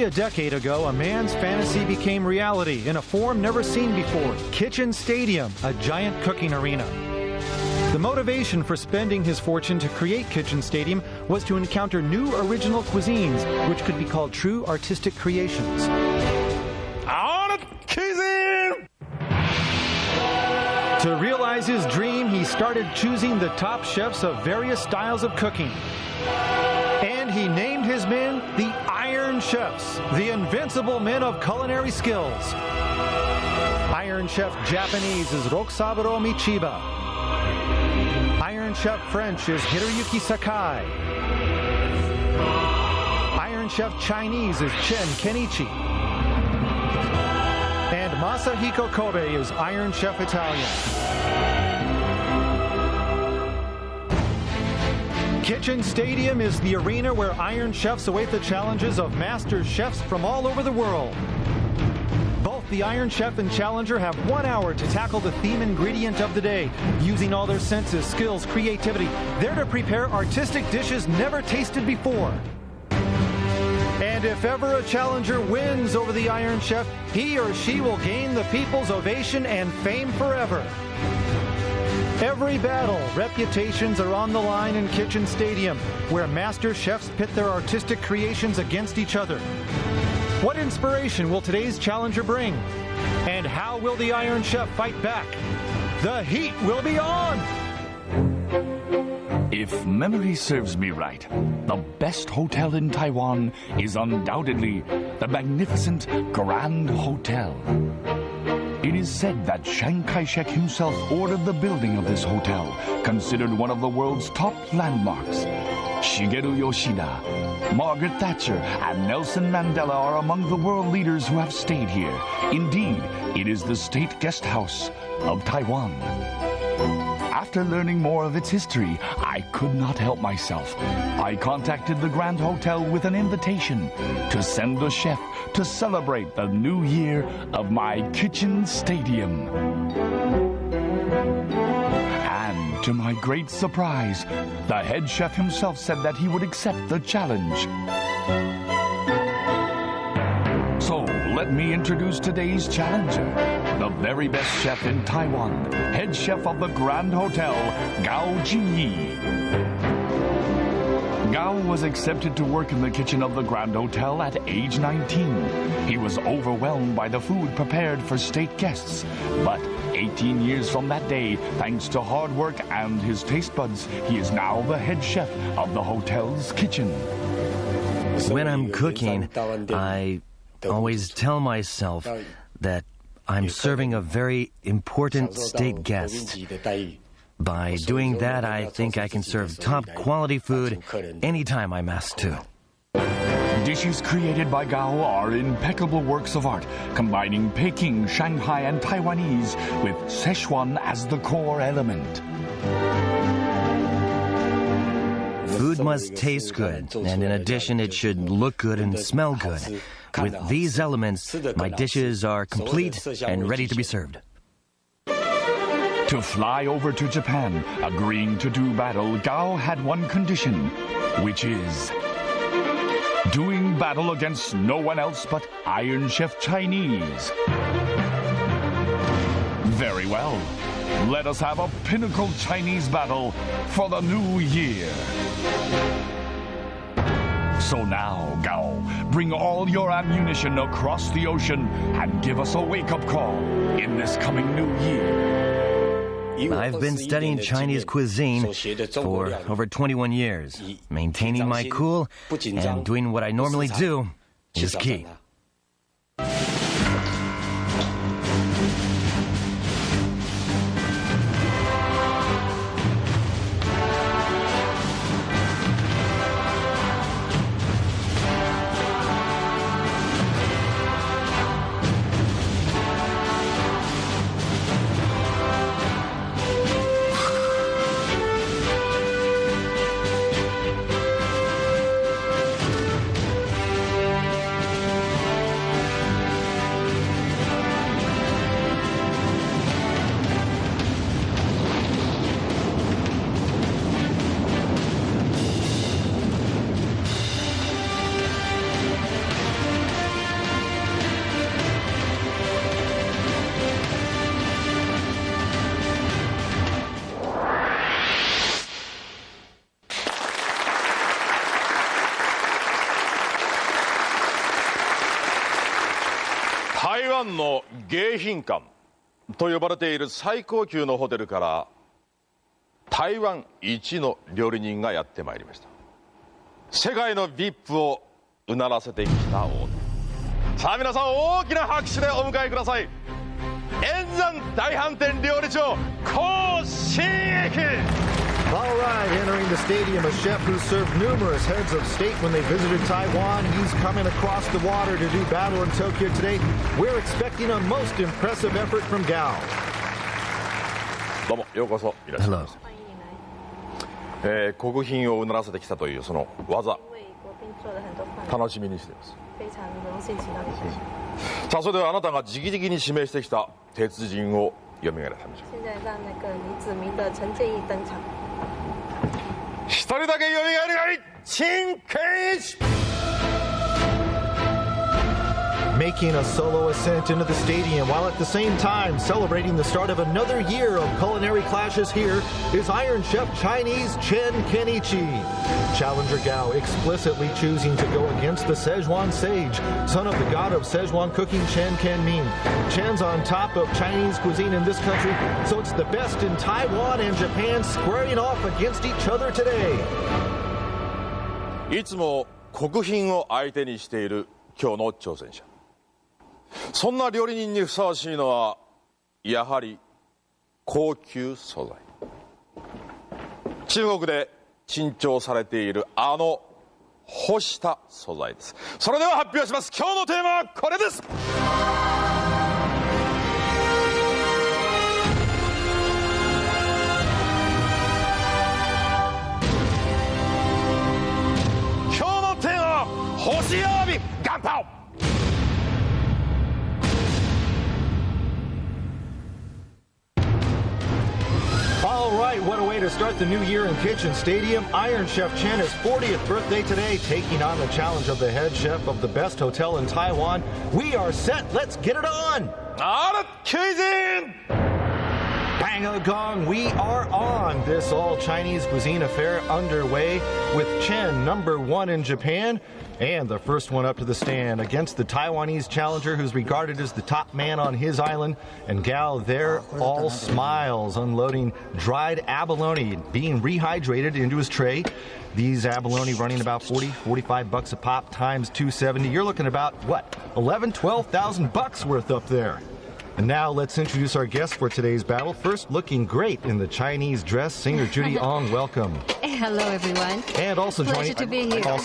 Nearly a decade ago, a man's fantasy became reality in a form never seen before. Kitchen Stadium, a giant cooking arena. The motivation for spending his fortune to create Kitchen Stadium was to encounter new original cuisines, which could be called true artistic creations. To realize his dream, he started choosing the top chefs of various styles of cooking. And he named his men the Iron Chefs, the invincible men of culinary skills. Iron Chef Japanese is Rokusaburo Michiba. Iron Chef French is Hiroyuki Sakai. Iron Chef Chinese is Chen Kenichi. And Masahiko Kobe is Iron Chef Italian. Kitchen Stadium is the arena where Iron Chefs await the challenges of master chefs from all over the world. Both the Iron Chef and Challenger have 1 hour to tackle the theme ingredient of the day, using all their senses, skills, creativity. They're to prepare artistic dishes never tasted before. And if ever a challenger wins over the Iron Chef, he or she will gain the people's ovation and fame forever. Every battle, reputations are on the line in Kitchen Stadium, where master chefs pit their artistic creations against each other. What inspiration will today's challenger bring? And how will the Iron Chef fight back? The heat will be on! If memory serves me right, the best hotel in Taiwan is undoubtedly the magnificent Grand Hotel. It is said that Chiang Kai-shek himself ordered the building of this hotel, considered one of the world's top landmarks. Shigeru Yoshida, Margaret Thatcher, and Nelson Mandela are among the world leaders who have stayed here. Indeed, it is the state guest house of Taiwan. After learning more of its history, I could not help myself. I contacted the Grand Hotel with an invitation to send a chef to celebrate the new year of my Kitchen Stadium. And to my great surprise, the head chef himself said that he would accept the challenge. So let me introduce today's challenger, the very best chef in Taiwan, head chef of the Grand Hotel, Gao Jiyi. Gao was accepted to work in the kitchen of the Grand Hotel at age 19. He was overwhelmed by the food prepared for state guests. But 18 years from that day, thanks to hard work and his taste buds, he is now the head chef of the hotel's kitchen. When I'm cooking, I always tell myself that I'm serving a very important state guest. By doing that, I think I can serve top quality food anytime I'm asked to. Dishes created by Gao are impeccable works of art, combining Peking, Shanghai, and Taiwanese with Szechuan as the core element. Food must taste good, and in addition, it should look good and smell good. With these elements, my dishes are complete and ready to be served. To fly over to Japan, agreeing to do battle, Gao had one condition, which is doing battle against no one else but Iron Chef Chinese. Very well. Let us have a pinnacle Chinese battle for the new year. So now, Gao, bring all your ammunition across the ocean and give us a wake-up call in this coming new year. I've been studying Chinese cuisine for over 21 years. Maintaining my cool and doing what I normally do is key. 湾の迎賓館と呼ばれている最高級のホテルから台湾一の料理人がやってまいりました。世界の VIP をうならせてきた王手。さあ皆さん大きな拍手でお迎えください。円山大飯店料理長高真益。 All right, entering the stadium, a chef who served numerous heads of state when they visited Taiwan. He's coming across the water to do battle in Tokyo today. We're expecting a most impressive effort from Gao. どうもようこそいらっしゃいました。国賓をうならせてきたというその技、楽しみにしています。さあそれではあなたが直々に指名してきた鉄人を蘇らせましょう。一人だけ蘇るがいい陳健一。 Making a solo ascent into the stadium while at the same time celebrating the start of another year of culinary clashes here is Iron Chef Chinese Chen Kenichi. Challenger Gao explicitly choosing to go against the Szechuan sage, son of the god of Szechuan cooking Chen Kanmin. Chen's on top of Chinese cuisine in this country, so it's the best in Taiwan and Japan squaring off against each other today. いつも国賓を相手にしている今日の挑戦者。そんな料理人にふさわしいのはやはり高級素材。中国で珍重されているあの干した素材です。それでは発表します。今日のテーマはこれです。今日のテーマは干しアワビガンパオ。 All right, what a way to start the new year in Kitchen Stadium. Iron Chef Chen his 40th birthday today, taking on the challenge of the head chef of the best hotel in Taiwan. We are set. Let's get it on. Bang a gong, we are on. This all Chinese cuisine affair underway with Chen, #1 in Japan, and the first one up to the stand against the Taiwanese challenger who's regarded as the top man on his island. And Gao there all smiles, unloading dried abalone, being rehydrated into his tray. These abalone running about 40, 45 bucks a pop times 270. You're looking about, what, 11, 12,000 bucks worth up there. And now let's introduce our guest for today's battle. First, looking great in the Chinese dress, singer Judy Ong. Welcome. Hello, everyone. And also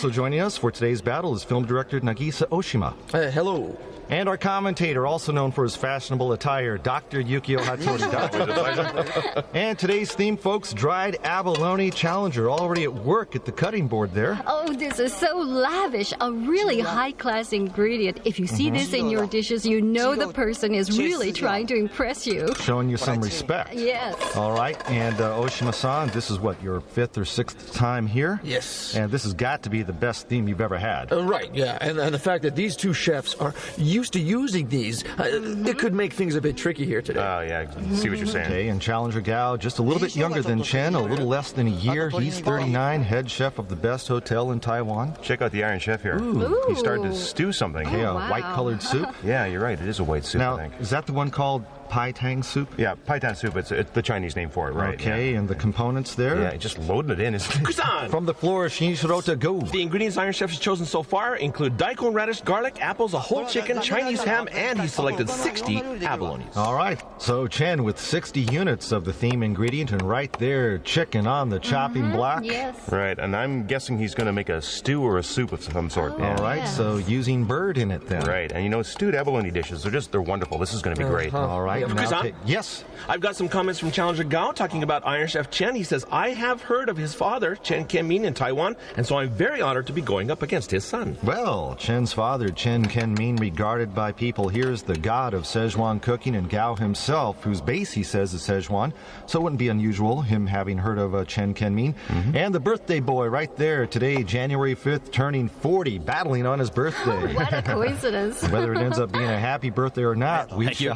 joining us for today's battle is film director Nagisa Oshima. Hello. And our commentator, also known for his fashionable attire, Dr. Yukio Hattori. And today's theme, folks, dried abalone challenger, already at work at the cutting board there. Oh, this is so lavish. A really high-class ingredient. If you see this in your dishes, you know the person is really trying to impress you. Showing you some respect. Yes. All right. And Oshima-san, this is what, your 5th or 6th time here? Yes. And this has got to be the best theme you've ever had. Right, yeah. And the fact that these two chefs are used to using these, it could make things a bit tricky here today. Oh, yeah, I see what you're saying. Okay, and Challenger Gao, just a little bit younger than Chen, a little less than a year. He's 39, head chef of the best hotel in Taiwan. Check out the Iron Chef here. Ooh. He started to stew something. Okay, wow. a white-colored soup. Yeah, you're right. It is a white soup, Now, I think. is that the one called Pai Tang soup? Yeah, Pai Tang soup. It's the Chinese name for it, right? Okay, Yeah. and the components there? Yeah, just loading it in. Kusan! From the floor, Shinichirota, go. The ingredients Iron Chef has chosen so far include daikon radish, garlic, apples, a whole chicken, Chinese ham, and he selected 60 abalones. All right, so Chen with 60 units of the theme ingredient, and right there, chicken on the chopping block. Yes. Right, and I'm guessing he's going to make a stew or a soup of some sort. Oh. All right, Yes. so using bird in it then. Right, and you know, stewed abalone dishes, they're wonderful. This is going to be great. All right, now Kusan? yes. I've got some comments from Challenger Gao talking about Iron Chef Chen. He says, I have heard of his father, Chen Kanmin, in Taiwan, and so I'm very honored to be going up against his son. Well, Chen's father, Chen Kanmin, regarded by people here as the god of Szechuan cooking, and Gao himself, whose base he says is Szechuan, so it wouldn't be unusual, him having heard of Chen Kanmin. And the birthday boy right there today, January 5th, turning 40, battling on his birthday. What a coincidence. Whether it ends up being a happy birthday or not, we shall.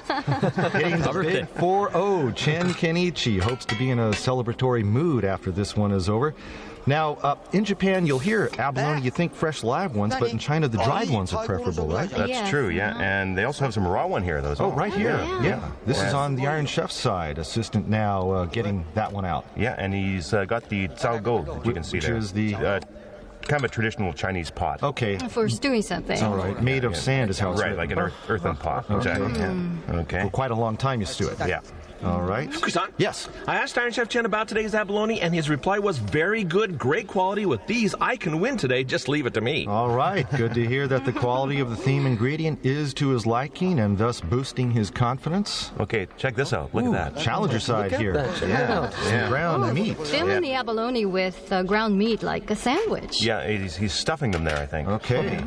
Hitting the big 4-0, Chen Kenichi hopes to be in a celebratory mood after this one is over. Now, in Japan, you'll hear abalone, you think fresh live ones, but in China, the dried ones are preferable, right? That's Yes, true, yeah. uh-huh. And they also have some raw one here, though. as Oh, well. right here. yeah. This is on the Iron Chef's side. Assistant now getting that one out. Yeah, and he's got the cao go that you can see Which there. is the- kind of a traditional Chinese pot. Okay. For doing something. All right. Made of sand is how it's Right, written. like an earthen pot. Exactly. Yeah. Okay. For quite a long time you stew it. Yeah. All right. Kusan? Yes. I asked Iron Chef Chen about today's abalone, and his reply was very good, great quality. With these, I can win today. Just leave it to me. All right. Good to hear that the quality of the theme ingredient is to his liking and thus boosting his confidence. Okay, check this out. Look at that. Challenger side here. Yeah. Some ground meat. Filling the abalone with ground meat like a sandwich. Yeah, he's stuffing them there, I think. Okay.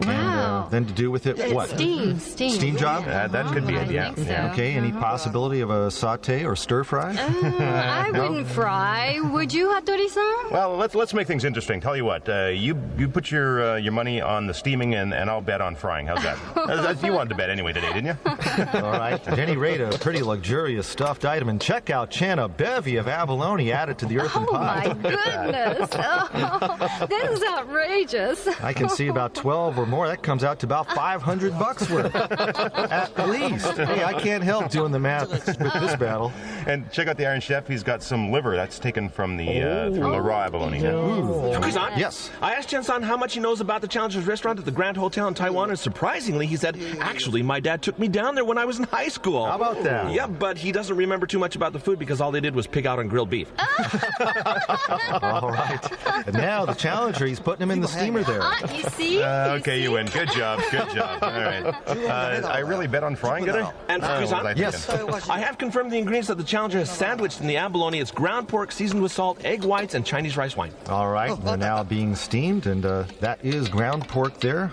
Wow. And then to do with it what? Steam. Steam job? That could be it, I yeah. think so. Okay. Any possibility of a saute or stir fry? I wouldn't fry. Would you, Hattori-san? Well, let's make things interesting. Tell you what, you put your money on the steaming, and I'll bet on frying. How's that? You wanted to bet anyway today, didn't you? All right. At any rate, a pretty luxurious stuffed item. And check out Chen, a bevy of abalone added to the earthen Oh pot. my goodness. Oh, this is outrageous. I can see about 12 or more. That comes out to about $500 worth. At least. Hey, I can't help doing the math with this battle. And check out the Iron Chef. He's got some liver. That's taken from the raw abalone. Kusan? Yes. I asked Chen-san how much he knows about the Challenger's restaurant at the Grand Hotel in Taiwan, and surprisingly, he said, actually, my dad took me down there when I was in high school. How about that? Yeah, but he doesn't remember too much about the food because all they did was pig out on grilled beef. All right. And now the challenger, he's putting him in the steamer there. You see? Okay, you win. Good job. Good job. All right. I really bet on frying, did I? And What was I Kusan? Yes. I have confirmed the ingredients that the Challenger has sandwiched in the abalone. It's ground pork seasoned with salt, egg whites, and Chinese rice wine. All right. They're now being steamed, and that is ground pork there.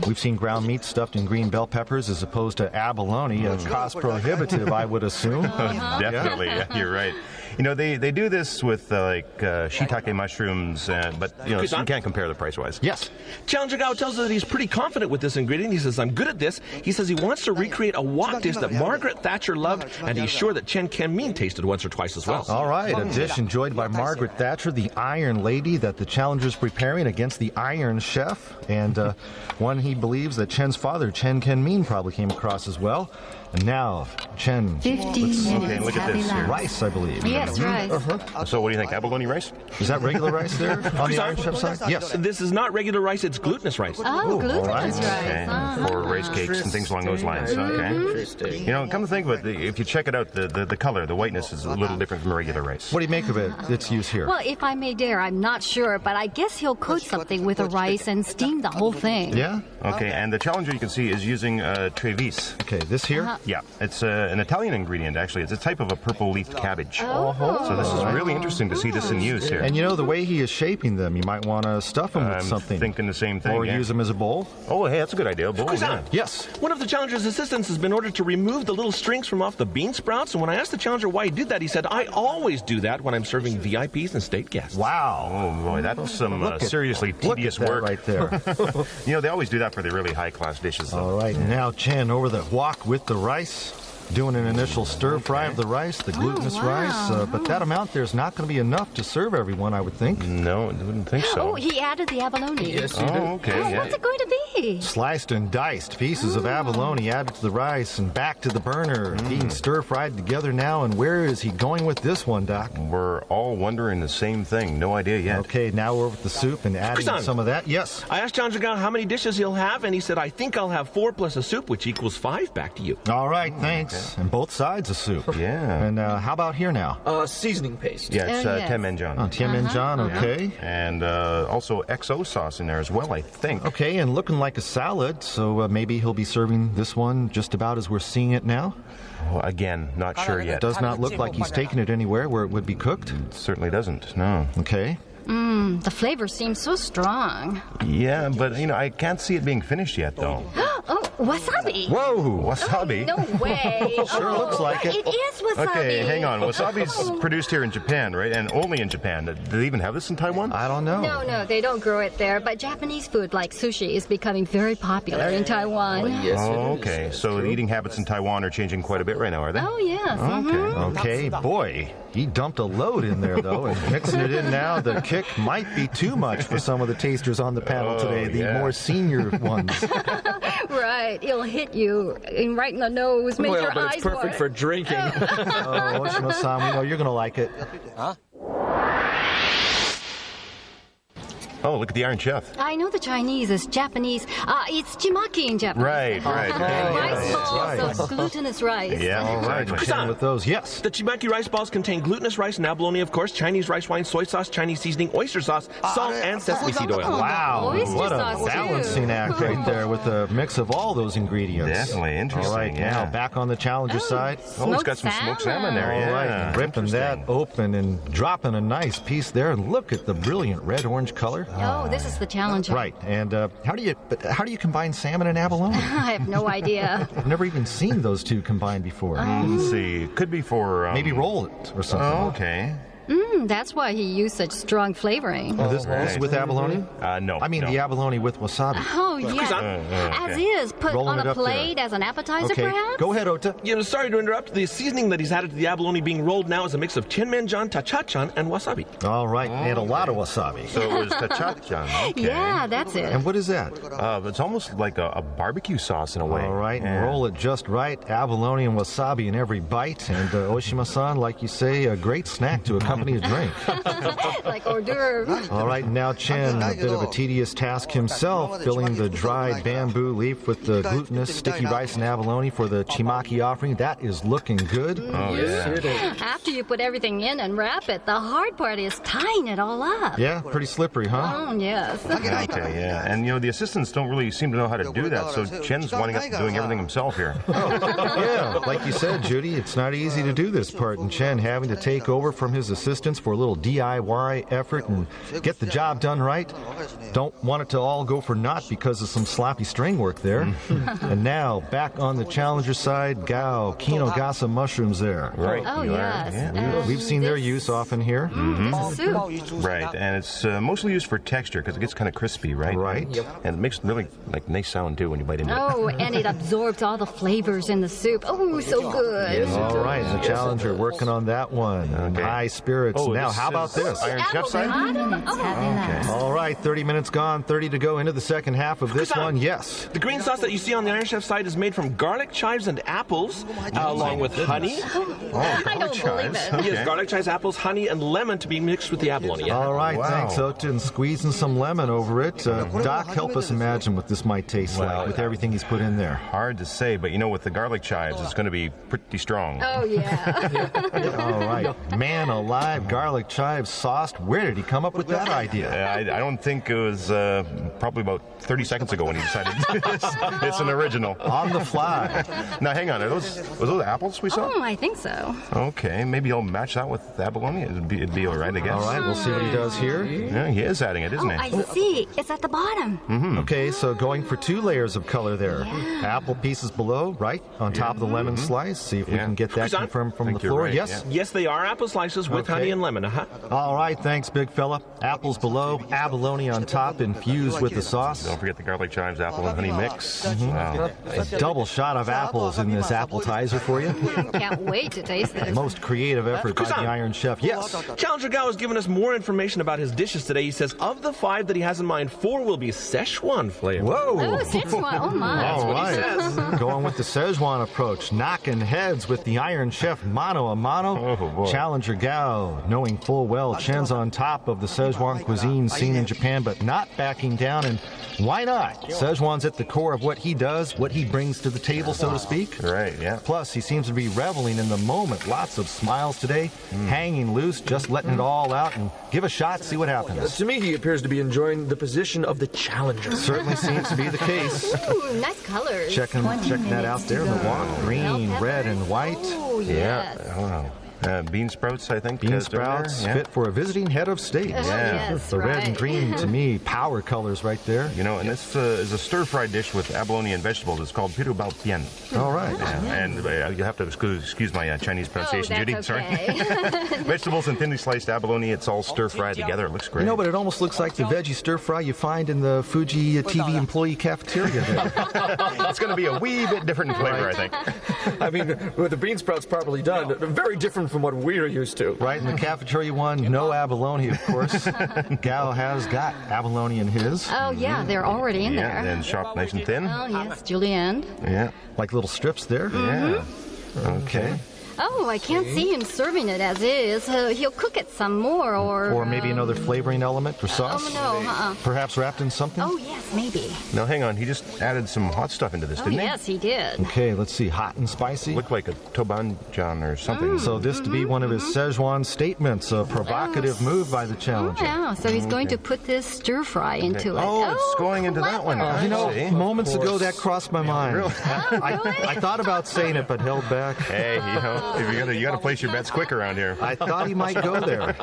We've seen ground meat stuffed in green bell peppers as opposed to abalone. Cost prohibitive, I would assume. Definitely. Yeah, you're right. You know, they do this with shiitake mushrooms, but you can't compare the price-wise. Yes. Challenger Gao tells us that he's pretty confident with this ingredient. He says, I'm good at this. He says he wants to recreate a wok dish that Margaret Thatcher loved, and he's sure that Chen Kan-min tasted once or twice as well. All right. A dish enjoyed by Margaret Thatcher, the Iron Lady, that the challenger's preparing against the Iron Chef, and one he believes that Chen's father, Chen Kan-min, probably came across as well. And now, Chen. 15 Okay, minutes. look at Happy this here. laugh. Rice, I believe. Yes, rice. So what do you think? Abalone rice? Is that regular rice there on the Iron Chef side? Yes. This is not regular rice, it's glutinous rice. Oh, glutinous right. Okay, rice. for rice cakes and things along those lines. Okay. You know, come to think of it, if you check it out, the color, the whiteness is a little different from regular rice. What do you make of it? Its use here. Well, if I may dare, I'm not sure, but I guess he'll coat something with a rice and steam the whole thing. Yeah? Okay, and the Challenger you can see is using trevis. Okay, this here? Yeah, it's an Italian ingredient, actually. It's a type of a purple-leafed cabbage. So this is really interesting to see this in use here. And you know, the way he is shaping them, you might want to stuff them with I'm something. thinking the same thing. Or yeah. use them as a bowl. Oh, hey, that's a good idea. Bowl, yeah. Yes. One of the Challenger's assistants has been ordered to remove the little strings from off the bean sprouts, and when I asked the Challenger why he did that, he said, I always do that when I'm serving VIPs and state guests. Wow. Oh, boy, that's some seriously Look tedious at that work. right there. You know, they always do that for the really high-class dishes, though. All right, now Chen over the wok with the rice. Doing an initial stir fry of the rice, the glutinous rice, but that amount there is not going to be enough to serve everyone, I would think. No, I wouldn't think so. Oh, he added the abalone. Yes. Oh, okay, yeah. What's it going to be? Sliced and diced pieces of abalone added to the rice and back to the burner, being stir fried together now. And where is he going with this one, Doc? We're all wondering the same thing. No idea yet. Okay, now we're with the soup and adding Kusan. some of that. Yes. I asked Challenger Gao how many dishes he'll have, and he said, I think I'll have 4 plus a soup, which equals 5. Back to you. All right, thanks. And both sides of soup. Yeah. And how about here now? Seasoning paste. Yeah, it's yes. tenmenjang. Oh, Tianmenjian, okay. And also XO sauce in there as well, I think. Okay, and looking like a salad, so maybe he'll be serving this one just about as we're seeing it now. Well, again, not sure yet. Does not look like he's taken it anywhere where it would be cooked. It certainly doesn't, no. Okay. The flavor seems so strong. Yeah, but, you know, I can't see it being finished yet, though. Oh, Wasabi. Whoa, wasabi. No way. Sure looks like it. It is wasabi. Okay, hang on. Wasabi's produced here in Japan, right? And only in Japan. Do they even have this in Taiwan? I don't know. No, they don't grow it there. But Japanese food like sushi is becoming very popular in Taiwan. Oh, okay. So the eating habits in Taiwan are changing quite a bit right now, are they? Oh, yes. Okay, boy, he dumped a load in there, though, and mixing it in now, the kick might be too much for some of the tasters on the panel today, the more senior ones. Right. It'll hit you right in the nose, make your eyes it's perfect water. for drinking. Oh, Oshima-san, we know you're going to like it. Oh, look at the Iron Chef. I know the Chinese is Japanese. It's chimaki in Japanese. Right. Rice balls, right. so it's glutinous rice. Yeah, All right, exactly. with those, yes. The chimaki rice balls contain glutinous rice and abalone, of course, Chinese rice wine, soy sauce, Chinese seasoning, oyster sauce, salt, and sesame seed oil. Wow, Oyster what a sauce, too. balancing act right there with a mix of all those ingredients. Definitely interesting. All right, now back on the challenger side. Oh, it's got some smoked salmon there. All right, Yeah, and ripping that interesting. open and dropping a nice piece there. And look at the brilliant red-orange color. Oh, this is the challenger. Right, and how do you combine salmon and abalone? I have no idea. I've never even seen those two combined before. Let's see. Could be for... Maybe roll it or something. Oh, okay. That's why he used such strong flavoring. Oh, this is with abalone? No. I mean no. the abalone with wasabi. Oh, yeah. As is, put Rolling on it a up there. plate as an appetizer, Okay, perhaps? go ahead, Ota. Sorry to interrupt. The seasoning that he's added to the abalone being rolled now is a mix of chenmenjan, tachachan, and wasabi. All right, and a lot of wasabi. So it was tachachan. Okay. Yeah, that's it. And what is that? It's almost like a barbecue sauce in a way. All right, and Yeah. roll it just right. Abalone and wasabi in every bite. And Oshima-san, like you say, a great snack to accompany a drink. Like hors d'oeuvre. All right, now Chen, a bit of a tedious task himself, filling the dried bamboo leaf with the glutinous sticky rice and abalone for the chimaki offering. That is looking good. Oh, yeah. After you put everything in and wrap it, the hard part is tying it all up. Yeah, pretty slippery, huh? Oh, yes. Okay, yeah. And, the assistants don't really seem to know how to do that, so Chen's winding up doing everything himself here. Yeah, like you said, Judy, it's not easy to do this part, and Chen having to take over from his assistants for a little DIY effort and get the job done right. Don't want it to all go for naught because of some sloppy string work there. And now, back on the challenger side, Gao, Kinogasa mushrooms there. Right. Oh, you are. yes. Yeah. We've seen their use often here. This is soup. Right, and it's mostly used for texture because it gets kind of crispy, right? Right. And it makes really nice sound too when you bite into it. Oh, and it absorbs all the flavors in the soup. Oh, so good. All right, the challenger working on that one. Okay. High spirits. Oh, now, this how about is this? Iron Chef side? All right, 30 minutes gone, 30 to go into the second half of this Kusan. one. Yes. The green sauce that you see on the Iron Chef side is made from garlic chives and apples, along with honey. I don't believe it. Yes, garlic chives, apples, honey, and lemon to be mixed with the abalone. Yeah. All right, Wow. thanks, Ota, and squeezing some lemon over it. Doc, help us imagine what this might taste like with everything he's put in there. Hard to say, but with the garlic chives, it's going to be pretty strong. Oh, yeah. All right, man alive, garlic chives sauced. Where did he come up with that idea? I don't think it was probably about 30 seconds ago when he decided it's an original. On the fly. Now, hang on. Was those apples we saw? Oh, I think so. Okay, maybe I'll match that with abalone. It'd be all right, I guess. All right, we'll see what he does here. Yeah, he is adding it, isn't Oh, he? I see. It's at the bottom. Okay, so going for 2 layers of color there. Apple pieces below, right? On top of the lemon slice. See if we can get that Kusan? confirmed from Think the you're floor. right, Yes? yeah. Yes, they are apple slices with Okay. honey and lemon. All right, thanks, big fella. Apples below, abalone on top, infused with the sauce. Don't forget the garlic chives, apple, and honey mix. Wow. A double shot of apples in this appetizer for you. Can't wait to taste this. Most creative effort by the Kusan. Iron Chef. Yes. Challenger Gao has given us more information about his dishes today. He says of the 5 that he has in mind, 4 will be Szechuan flavored. Whoa. Oh, Szechuan. Oh, my. All right. Going with the Szechuan approach, knocking heads with the Iron Chef mano a mano. Oh, boy. Challenger Gao, knowing full well Chen's on top of the Szechuan cuisine scene in Japan, but not backing down. And why not? Szechuan's at the core of what he does, what he brings to the table, so to speak. Right, yeah. Plus, he seems to be reveling in the moment. Lots of smiles today, hanging loose, just letting it all out, and give a shot, see what happens. To me, he appears to be enjoying the position of the challenger. Certainly seems to be the case. Ooh, nice colors. Checking that out there, the walk, green, red, and white. Oh, yes. Wow. Bean sprouts, I think. Bean sprouts, fit for a visiting head of state. Yes, the red right. and green, to me, power colors right there. You know, and this is a stir-fried dish with abalone and vegetables. It's called piru bao pian. All right. And you have to excuse my Chinese pronunciation, that's Judy. okay. Sorry. Vegetables and thinly sliced abalone. It's all stir-fried together. It looks great. You know, but it almost looks like the veggie stir-fry you find in the Fuji TV employee cafeteria there. It's going to be a wee bit different in flavor, I think. I mean, with the bean sprouts properly done, very different from what we're used to. Right, in the cafeteria one, no abalone, of course. Gao has got abalone in his. Oh, yeah, they're already in Yeah, there. and chopped nice and thin. Oh, yes, Julianne. Yeah. Like little strips there. Yeah. Okay. Oh, I can't see him serving it as is. He'll cook it some more, Or maybe another flavoring element or sauce. Oh, no, Perhaps wrapped in something? Oh, yes, maybe. Now, hang on. He just added some hot stuff into this, Oh, didn't he? yes, he did. Okay, let's see. Hot and spicy. Looked like a tobanjan or something. So this to be one of his Szechuan statements, a provocative move by the Oh, challenger. yeah, so he's going to put this stir-fry into it. Oh, it's going into that one. clever. You know, See? moments ago that crossed my mind. Really? I thought about saying it, but held back. Hey, you know, if you gotta place your bets quick around here. I thought he might go there.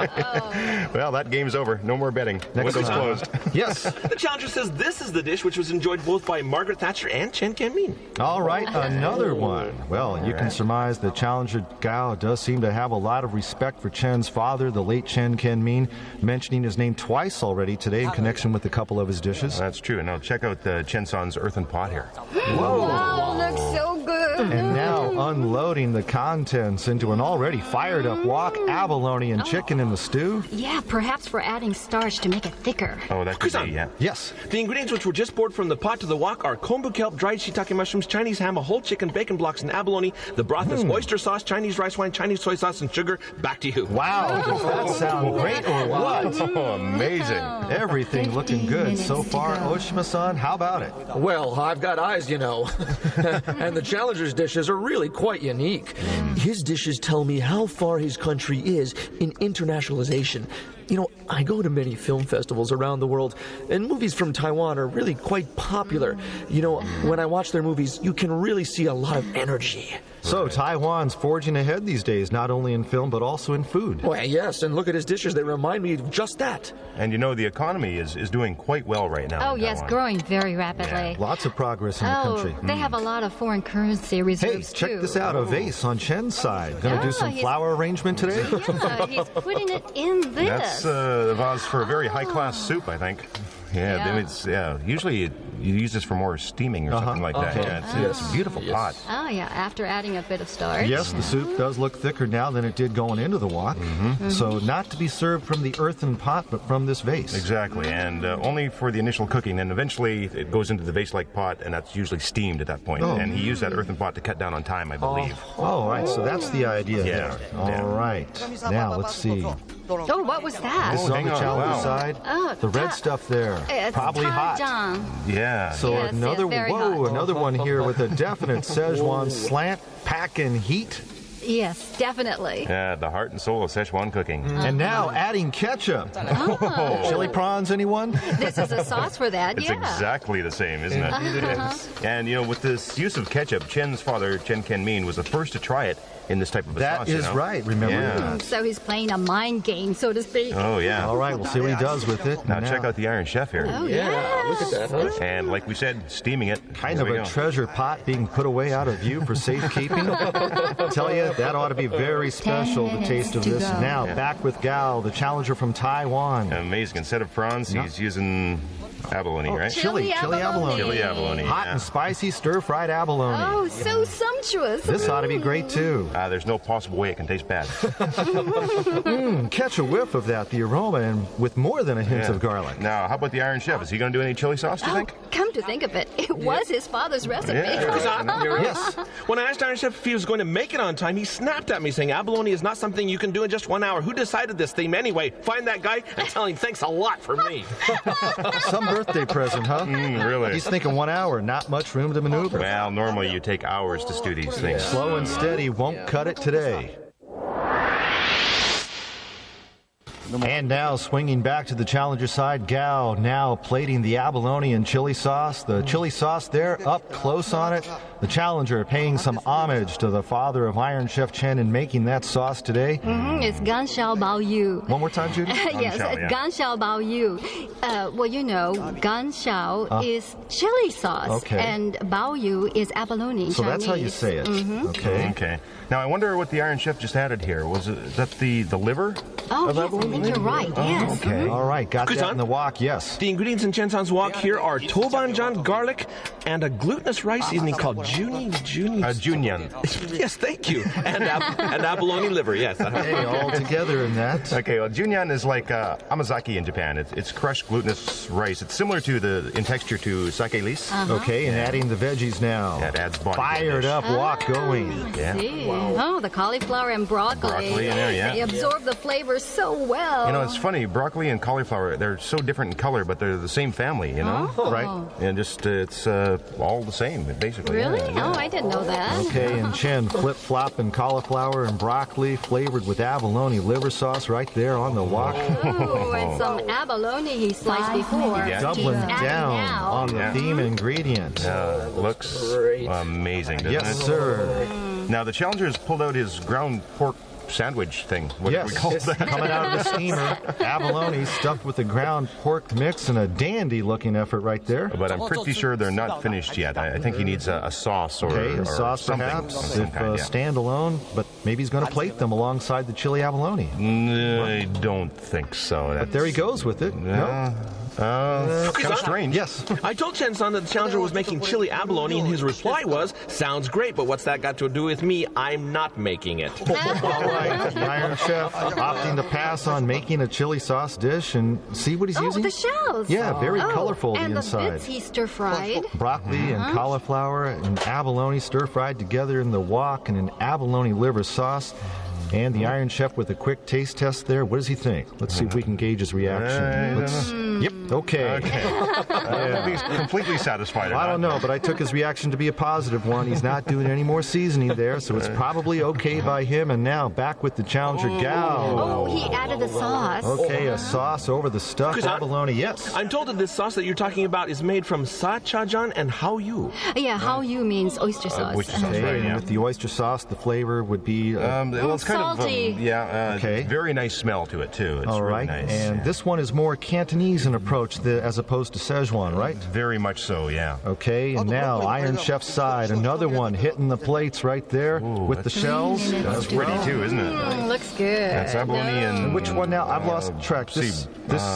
Well, that game's over. No more betting. Next Window's time. closed. Yes. The challenger says this is the dish which was enjoyed both by Margaret Thatcher and Chen Kan-min. All right, another one. Well, you can surmise the challenger Gao does seem to have a lot of respect for Chen's father, the late Chen Kan-min, mentioning his name twice already today in connection with a couple of his dishes. That's true. Now check out Chen San's earthen pot here. Oh, looks so good. And now unloading the contents into an already fired up wok, abalone and chicken in the stew. Yeah, perhaps we're adding starch to make it thicker. Oh, that could be, yeah. Yes. The ingredients which were just poured from the pot to the wok are kombu kelp, dried shiitake mushrooms, Chinese ham, a whole chicken, bacon blocks, and abalone. The broth is oyster sauce, Chinese rice wine, Chinese soy sauce, and sugar. Back to you. Wow, does that sound great or what? Oh, amazing. Everything looking good so far. Oshima-san, how about it? Well, I've got eyes, you know. And the challenger's dishes are really quite unique. His dishes tell me how far his country is in internationalization. You know, I go to many film festivals around the world, and movies from Taiwan are really quite popular. You know, when I watch their movies, you can really see a lot of energy. So Taiwan's forging ahead these days, not only in film but also in food. Well, yes, and look at his dishes. They remind me of just that. And you know, the economy is doing quite well right now. Oh, in yes, Taiwan. growing very rapidly. Lots of progress in the Oh, country. they have a lot of foreign currency Hey, reserves, check too. this out, a vase on Chen's side. Gonna do some he's- flower arrangement today? Yeah, he's putting it in this. That's a vase for a very high-class soup, I think. Yeah, usually you use this for more steaming or something like that. Okay. Yeah, it's a beautiful pot. Oh, yeah, after adding a bit of starch. Yes, the soup does look thicker now than it did going into the wok. So not to be served from the earthen pot, but from this vase. Exactly, and only for the initial cooking. And eventually it goes into the vase-like pot, and that's usually steamed at that point. Oh. And he used that earthen pot to cut down on time, I believe. Oh, all right, so that's the idea Yeah, there. All right. Now, let's see. Oh, what was that? This is on hang the on, challenger wow. side. Oh, The red stuff there. It's Probably hot. Tajang. Yeah. So Yes, another, yes, very hot. another one here with a definite Szechuan slant, pack, and heat. Yes, definitely. Yeah, the heart and soul of Szechuan cooking. And now adding ketchup. Chili prawns, anyone? This is a sauce for that, It's yeah. exactly the same, isn't it? Yes. And, you know, with this use of ketchup, Chen's father, Chen Kan-min, was the first to try it in this type of a sauce. That is right, remember Yeah. that. So he's playing a mind game, so to speak. Oh, yeah. All right, we'll see what he does with it. Now check out the Iron Chef here. Oh, Yeah, look at that, huh? And like we said, steaming it. Kind Here of we a go. treasure pot being put away out of view for safekeeping. Tell you, that ought to be very special, the taste of this. Now, back with Gao, the challenger from Taiwan. Amazing. Instead of prawns, he's using abalone, right? Chili abalone. Chili abalone. Hot yeah. and spicy stir-fried abalone. Oh, so sumptuous. This ought to be great, too. There's no possible way it can taste bad. Catch a whiff of that, the aroma, and with more than a hint Yeah. of garlic. Now, how about the Iron Chef? Is he going to do any chili sauce, do you Oh, think? come to think of it, it was his father's recipe. Yes. When I asked Iron Chef if he was going to make it on time, he snapped at me saying, abalone is not something you can do in just 1 hour. Who decided this theme anyway? Find that guy and tell him thanks a lot for me. Some birthday present, huh? Really? He's thinking 1 hour, not much room to maneuver. Well, normally you take hours to stew these things. Slow and steady won't cut it today. And now swinging back to the challenger side, Gao now plating the abalone and chili sauce. The chili sauce there up close on it. The challenger paying some homage to the father of Iron Chef Chen in making that sauce today. It's Gan Xiao Bao Yu. One more time, Judy? Yes, Gan Xiao Bao Yu. Well, you know, Gan Xiao is chili sauce, and Bao Yu is abalone in So Chinese. that's how you say it. Okay. Now I wonder what the Iron Chef just added here. Was that the liver? Oh, yes, I think you're right. Yes. Okay. All right. Got that in the wok. Yes. The ingredients in Chen-san's wok here are tobanjan garlic and a glutinous rice seasoning called Junyan. Yes, thank you. And abalone liver, yes. Hey, all together in that. Okay, well, Junyan is like amazaki in Japan. It's crushed glutinous rice. It's similar in texture to sake lis. Okay, and adding the veggies now. That adds body. Fired up wok going. Yeah. Oh, the cauliflower and broccoli. Broccoli in there, yeah. They absorb the flavors so well. You know, it's funny. Broccoli and cauliflower, they're so different in color, but they're the same family, you know? Right? And just, it's all the same, basically. Really? Yeah. Oh, I didn't know that. Okay, and Chen flip-flopping cauliflower and broccoli flavored with abalone liver sauce right there on the wok. Oh, and some abalone he sliced before. Doubling He's down adding now. on the theme ingredient. Looks amazing, doesn't it? Yes, sir. Now, the challenger has pulled out his ground pork sandwich thing. What do we call that? Coming out of the steamer, abalone stuffed with the ground pork mix, and a dandy-looking effort right there. But I'm pretty sure they're not finished yet. I think he needs a sauce or a sauce something. Perhaps, if standalone, but maybe he's going to plate them alongside the chili abalone. I don't think so. But there he goes with it. Kind of strange. Yes. I told Chen-san that the challenger was making chili abalone, and his reply was, sounds great, but what's that got to do with me? I'm not making it. All right, the Iron Chef opting to pass on making a chili sauce dish and see what he's using. The shells. Yeah, very colorful and the inside. And the bits he stir-fried. Broccoli and cauliflower and abalone stir-fried together in the wok and an abalone liver sauce. And the Iron Chef with a quick taste test there. What does he think? Let's see if we can gauge his reaction. Yep, okay. He's completely satisfied. I don't know, but I took his reaction to be a positive one. He's not doing any more seasoning there, so it's probably okay by him. And now back with the challenger, Gao. Oh, he added the sauce. Okay, a sauce over the stuffed abalone. Yes. I'm told that this sauce that you're talking about is made from sachajan and haoyu. Yeah, haoyu means oyster sauce. Oyster sauce, right, And with the oyster sauce, the flavor would be... well, it's kind salty. Very nice smell to it, too. It's all right. really nice. And this one is more Cantonese in approach as opposed to Szechuan, right? Very much so, yeah. Okay, and now Iron Chef's side, another one hitting the plates right there with the shells. That's pretty, too, isn't it? Looks good. That's abalone and... Which one now? I've lost track. This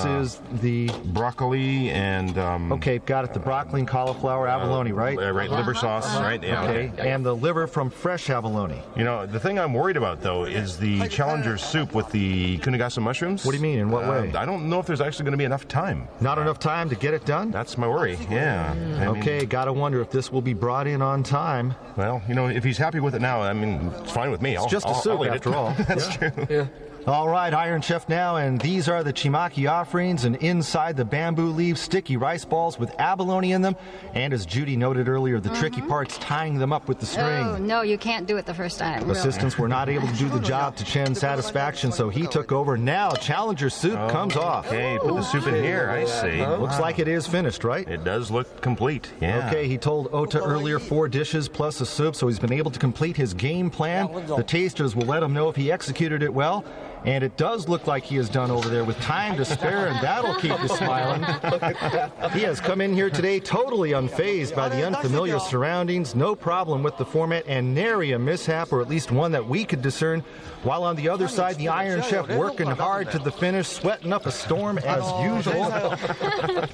is the... broccoli and... okay, got it. The broccoli and cauliflower abalone, right? Right, liver sauce, right? Yeah. Okay, and the liver from fresh abalone. You know, the thing I'm worried about, though, is the challenger soup with the kunigasa mushrooms. What do you mean? In what way? I don't know if there's actually going to be enough time. Not enough time to get it done? That's my worry, yeah. Okay, gotta wonder if this will be brought in on time. Well, you know, if he's happy with it now, I mean, it's fine with me. It's just a soup, after all. That's true. Yeah. All right, Iron Chef now, and these are the chimaki offerings, and inside the bamboo leaf sticky rice balls with abalone in them, and as Judy noted earlier, the tricky part's tying them up with the string. Oh, no, you can't do it the first time. Assistants were not able to do the job to Chen's satisfaction, so he took over. Now, challenger soup comes off. Okay, put the soup in here, I see. Looks like it is finished, right? It does look complete, yeah. Okay, he told Ota earlier 4 dishes plus a soup, so he's been able to complete his game plan. The tasters will let him know if he executed it well. And it does look like he is done over there with time to spare, and that'll keep you smiling. He has come in here today totally unfazed by the unfamiliar surroundings, no problem with the format, and nary a mishap, or at least one that we could discern. While on the other side, the Iron Chef working hard to the finish, sweating up a storm as usual.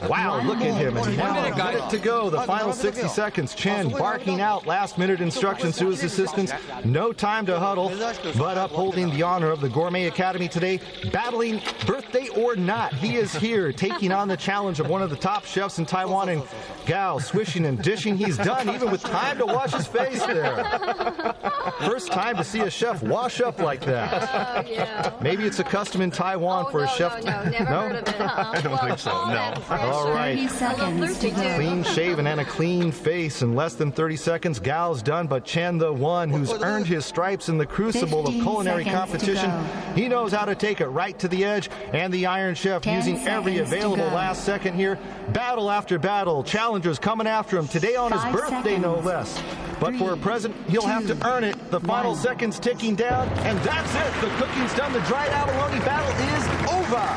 Wow, look at him. And now a minute to go, the final 60 seconds. Chen barking out last-minute instructions to his assistants. No time to huddle, but upholding the honor of the Gourmet Academy today, battling birthday or not. He is here, taking on the challenge of one of the top chefs in Taiwan, and Gao swishing and dishing. He's done, even with time to wash his face there. First time to see a chef wash up like that. Oh, yeah. Maybe it's a custom in Taiwan for a chef. No, never heard of it, huh? I don't think so, no. All right. 30 seconds to go. Clean shaven and a clean face. In less than 30 seconds, Gao's done. But Chen, the one who's earned his stripes in the crucible of 15 culinary seconds to competition, go. he knows how to take it right to the edge. And the Iron Chef 10 using every seconds to available go. last second here. Battle after battle. Challengers coming after him. Today on his 5 birthday, no seconds. less. But for a 3, present, he'll have to 2, earn it. The final 1. seconds ticking down. And that's it. The cooking's done. The dried abalone battle is over.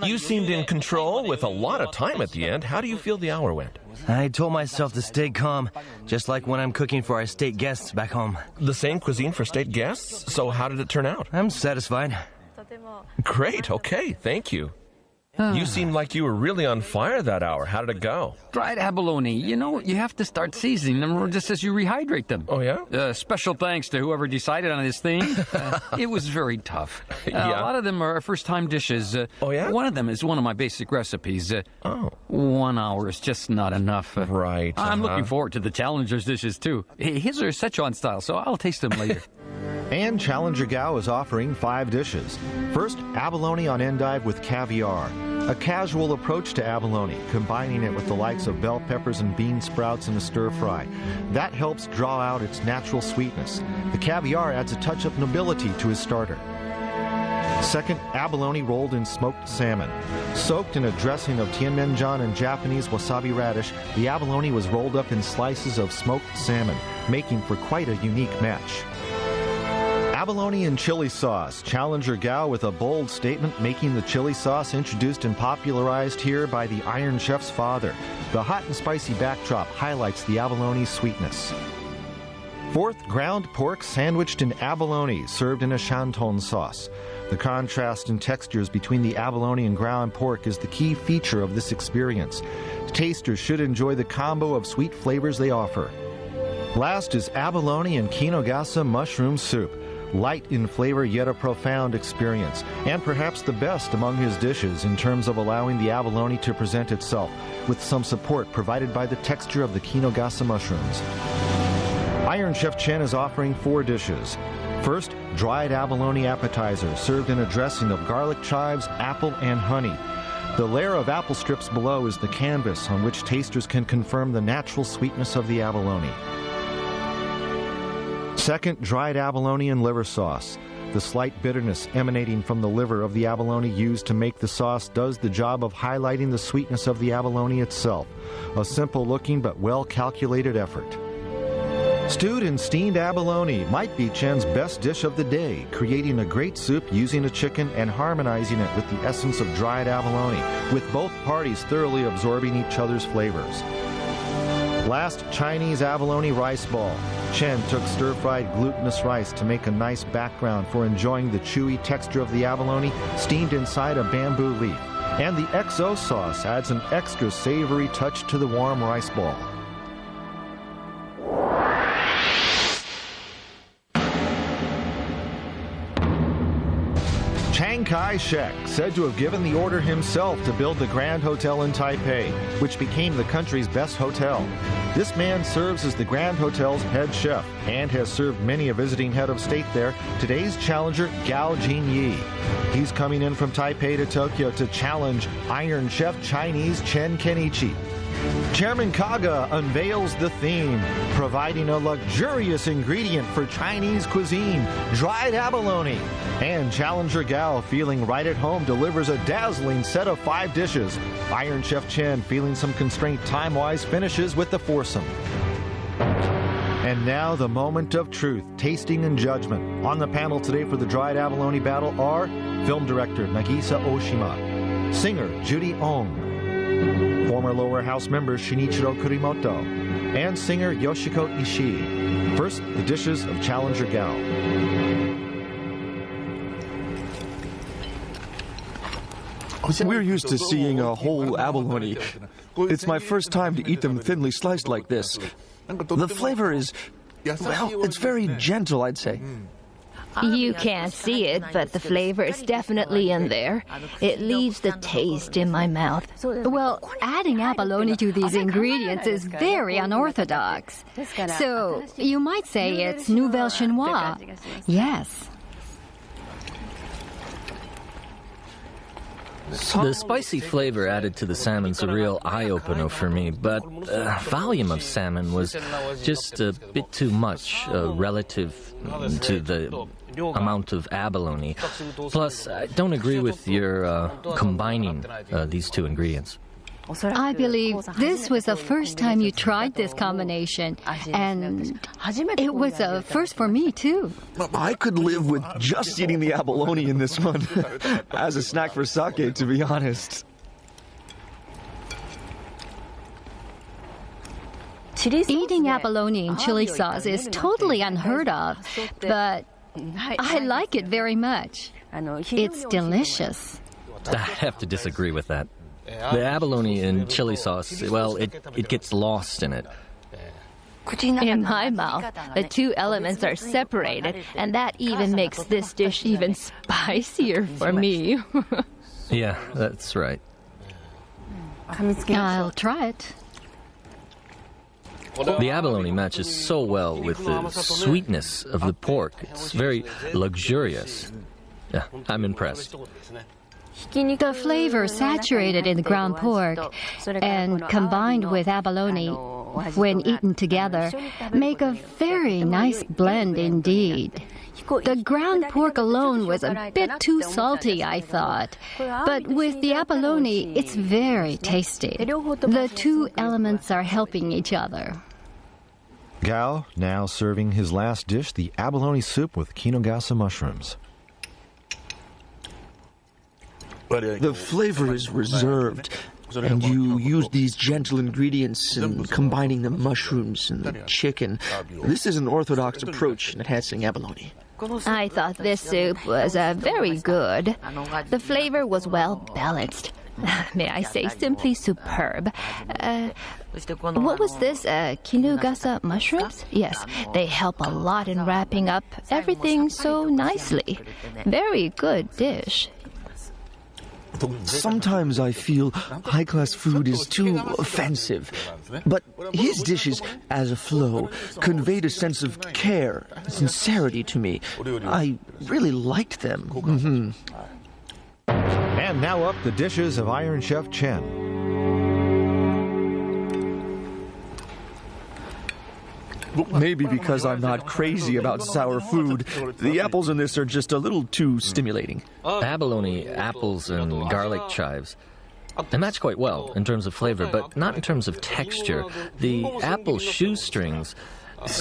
You seemed in control with a lot of time at the end. How do you feel the hour went? I told myself to stay calm, just like when I'm cooking for our state guests back home. The same cuisine for state guests? So how did it turn out? I'm satisfied. Great, okay, thank you. You seemed like you were really on fire that hour. How did it go? Dried abalone. You know, you have to start seasoning them just as you rehydrate them. Oh, yeah? Special thanks to whoever decided on this thing. It was very tough. Yeah? A lot of them are first-time dishes. Oh, yeah? One of them is one of my basic recipes. 1 hour is just not enough. Right. I'm looking forward to the Challenger's dishes, too. His are Szechuan style, so I'll taste them later. And Challenger Gao is offering 5 dishes. First, abalone on endive with caviar. A casual approach to abalone, combining it with the likes of bell peppers and bean sprouts in a stir fry. That helps draw out its natural sweetness. The caviar adds a touch of nobility to his starter. Second, abalone rolled in smoked salmon. Soaked in a dressing of tianmenjian and Japanese wasabi radish, the abalone was rolled up in slices of smoked salmon, making for quite a unique match. Abalone and chili sauce. Challenger Gao with a bold statement, making the chili sauce introduced and popularized here by the Iron Chef's father. The hot and spicy backdrop highlights the abalone's sweetness. Fourth, ground pork sandwiched in abalone, served in a shanton sauce. The contrast in textures between the abalone and ground pork is the key feature of this experience. Tasters should enjoy the combo of sweet flavors they offer. Last is abalone and kinogasa mushroom soup. Light in flavor, yet a profound experience, and perhaps the best among his dishes in terms of allowing the abalone to present itself, with some support provided by the texture of the kinogasa mushrooms. Iron Chef Chen is offering 4 dishes. First, dried abalone appetizer, served in a dressing of garlic chives, apple, and honey. The layer of apple strips below is the canvas on which tasters can confirm the natural sweetness of the abalone. Second, dried abalone and liver sauce. The slight bitterness emanating from the liver of the abalone used to make the sauce does the job of highlighting the sweetness of the abalone itself. A simple-looking but well-calculated effort. Stewed and steamed abalone might be Chen's best dish of the day, creating a great soup using a chicken and harmonizing it with the essence of dried abalone, with both parties thoroughly absorbing each other's flavors. Last, Chinese abalone rice ball. Chen took stir-fried glutinous rice to make a nice background for enjoying the chewy texture of the abalone steamed inside a bamboo leaf. And the XO sauce adds an extra savory touch to the warm rice ball. Chiang Kai-shek, said to have given the order himself to build the Grand Hotel in Taipei, which became the country's best hotel. This man serves as the Grand Hotel's head chef and has served many a visiting head of state there. Today's challenger, Gao Jinyi. He's coming in from Taipei to Tokyo to challenge Iron Chef Chinese Chen Kenichi. Chairman Kaga unveils the theme, providing a luxurious ingredient for Chinese cuisine, dried abalone. And Challenger Gao, feeling right at home, delivers a dazzling set of 5 dishes. Iron Chef Chen, feeling some constraint time-wise, finishes with the foursome. And now the moment of truth, tasting and judgment. On the panel today for the dried abalone battle are film director Nagisa Oshima, singer Judy Ong, former Lower House member Shinichiro Kurimoto, and singer Yoshiko Ishii. First, the dishes of Challenger Gao. We're used to seeing a whole abalone. It's my first time to eat them thinly sliced like this. The flavor is, well, it's very gentle, I'd say. You can't see it, but the flavor is definitely in there. It leaves the taste in my mouth. Well, adding abalone to these ingredients is very unorthodox. So, you might say it's nouvelle chinois. Yes. The spicy flavor added to the salmon's a real eye-opener for me, but volume of salmon was just a bit too much relative to the amount of abalone. Plus, I don't agree with your combining these two ingredients. I believe this was the first time you tried this combination, and it was a first for me, too. I could live with just eating the abalone in this one. As a snack for sake, to be honest. Eating abalone in chili sauce is totally unheard of, but I like it very much. It's delicious. I have to disagree with that. The abalone in chili sauce, well, it gets lost in it. In my mouth, the two elements are separated, and that even makes this dish even spicier for me. Yeah, that's right. I'll try it. The abalone matches so well with the sweetness of the pork. It's very luxurious. Yeah, I'm impressed. The flavor saturated in the ground pork and combined with abalone, when eaten together, make a very nice blend indeed. The ground pork alone was a bit too salty, I thought, but with the abalone, it's very tasty. The two elements are helping each other. Gao now serving his last dish, the abalone soup with kinogasa mushrooms. The flavor is reserved, and you use these gentle ingredients in combining the mushrooms and the chicken. This is an orthodox approach in enhancing abalone. I thought this soup was very good. The flavor was well balanced. May I say, simply superb. What was this? Kinugasa mushrooms? Yes, they help a lot in wrapping up everything so nicely. Very good dish. Sometimes I feel high-class food is too offensive, but his dishes, as a flow, conveyed a sense of care and sincerity to me. I really liked them. Mm-hmm. And now up the dishes of Iron Chef Chen. Maybe because I'm not crazy about sour food, the apples in this are just a little too stimulating. Abalone, apples, and garlic chives. They match quite well in terms of flavor, but not in terms of texture. The apple shoestrings,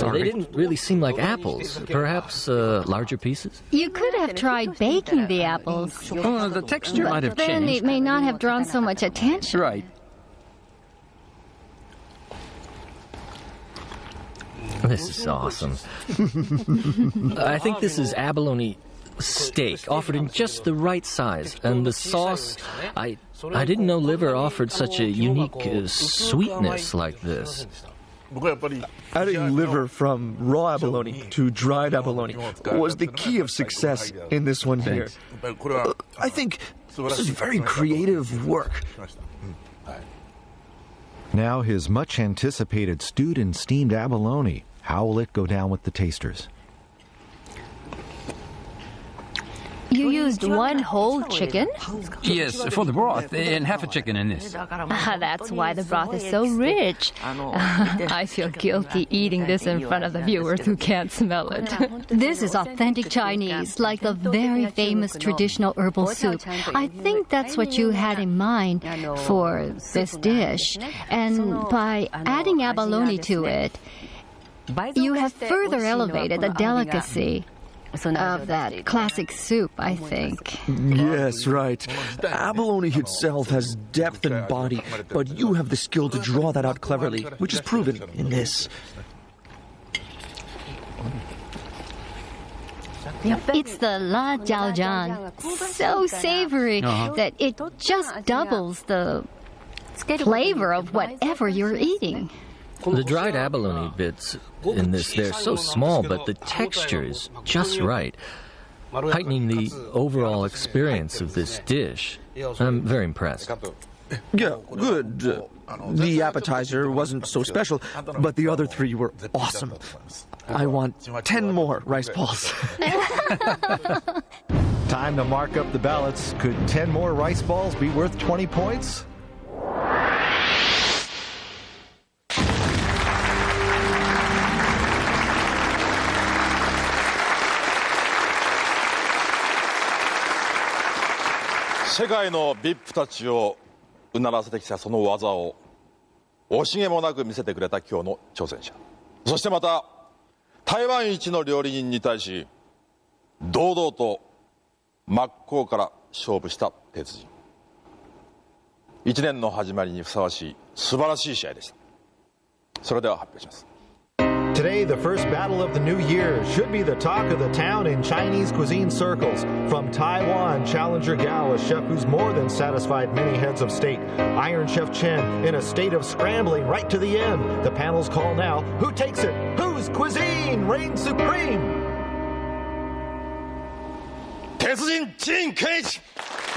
they didn't really seem like apples. Perhaps larger pieces? You could have tried baking the apples. Oh, the texture might have changed. Then it may not have drawn so much attention. Right. This is awesome. I think this is abalone steak, offered in just the right size. And the sauce, I didn't know liver offered such a unique sweetness like this. Adding liver from raw abalone to dried abalone was the key of success in this one here. I think this is very creative work. Now his much anticipated stewed and steamed abalone. How will it go down with the tasters? You used one whole chicken? Yes, for the broth, and half a chicken in this. That's why the broth is so rich. I feel guilty eating this in front of the viewers who can't smell it. This is authentic Chinese, like the very famous traditional herbal soup. I think that's what you had in mind for this dish. And by adding abalone to it, you have further elevated the delicacy of that classic soup, I think. Yes, right. Abalone itself has depth and body, but you have the skill to draw that out cleverly, which is proven in this. It's the la jiaojian, so savory that it just doubles the flavor of whatever you're eating. The dried abalone bits in this, they're so small, but the texture is just right. heightening the overall experience of this dish. I'm very impressed. Yeah, good. The appetizer wasn't so special, but the other 3 were awesome. I want 10 more rice balls. Time to mark up the ballots. Could 10 more rice balls be worth 20 points?世界の VIP たちをうならせてきたその技を惜しげもなく見せてくれた今日の挑戦者、そしてまた台湾一の料理人に対し堂々と真っ向から勝負した鉄人。1年の始まりにふさわしい素晴らしい試合でした。それでは発表します。 Today, the first battle of the new year should be the talk of the town in Chinese cuisine circles. From Taiwan, Challenger Gao, a chef who's more than satisfied many heads of state. Iron Chef Chen in a state of scrambling right to the end. The panel's call now. Who takes it? Whose cuisine reigns supreme? 鉄人陳健一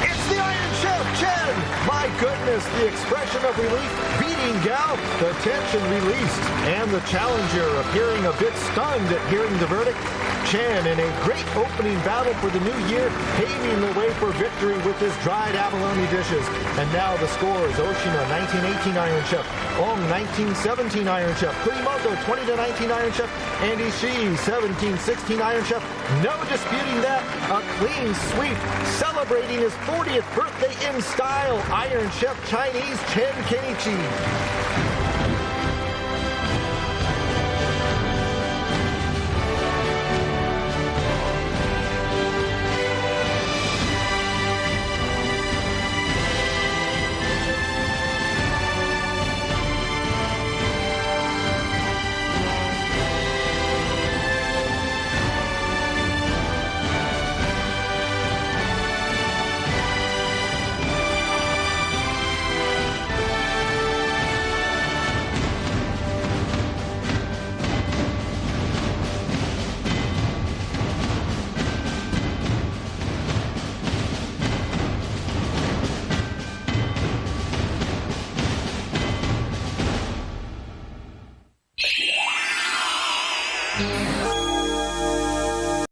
It's the Iron Chef Chen! My goodness, the expression of relief beating Gao, the tension released, and the challenger appearing a bit stunned at hearing the verdict. Chen in a great opening battle for the new year, paving the way for victory with his dried abalone dishes. And now the scores: Oshina 1918 Iron Chef, Ong 1917 Iron Chef, Kurimoto 20-19 Iron Chef, Andy Shi 17-16 Iron Chef. No disputing that, a clean sweep, celebrating his 40th birthday in style, Iron Chef Chinese Chen Kenichi.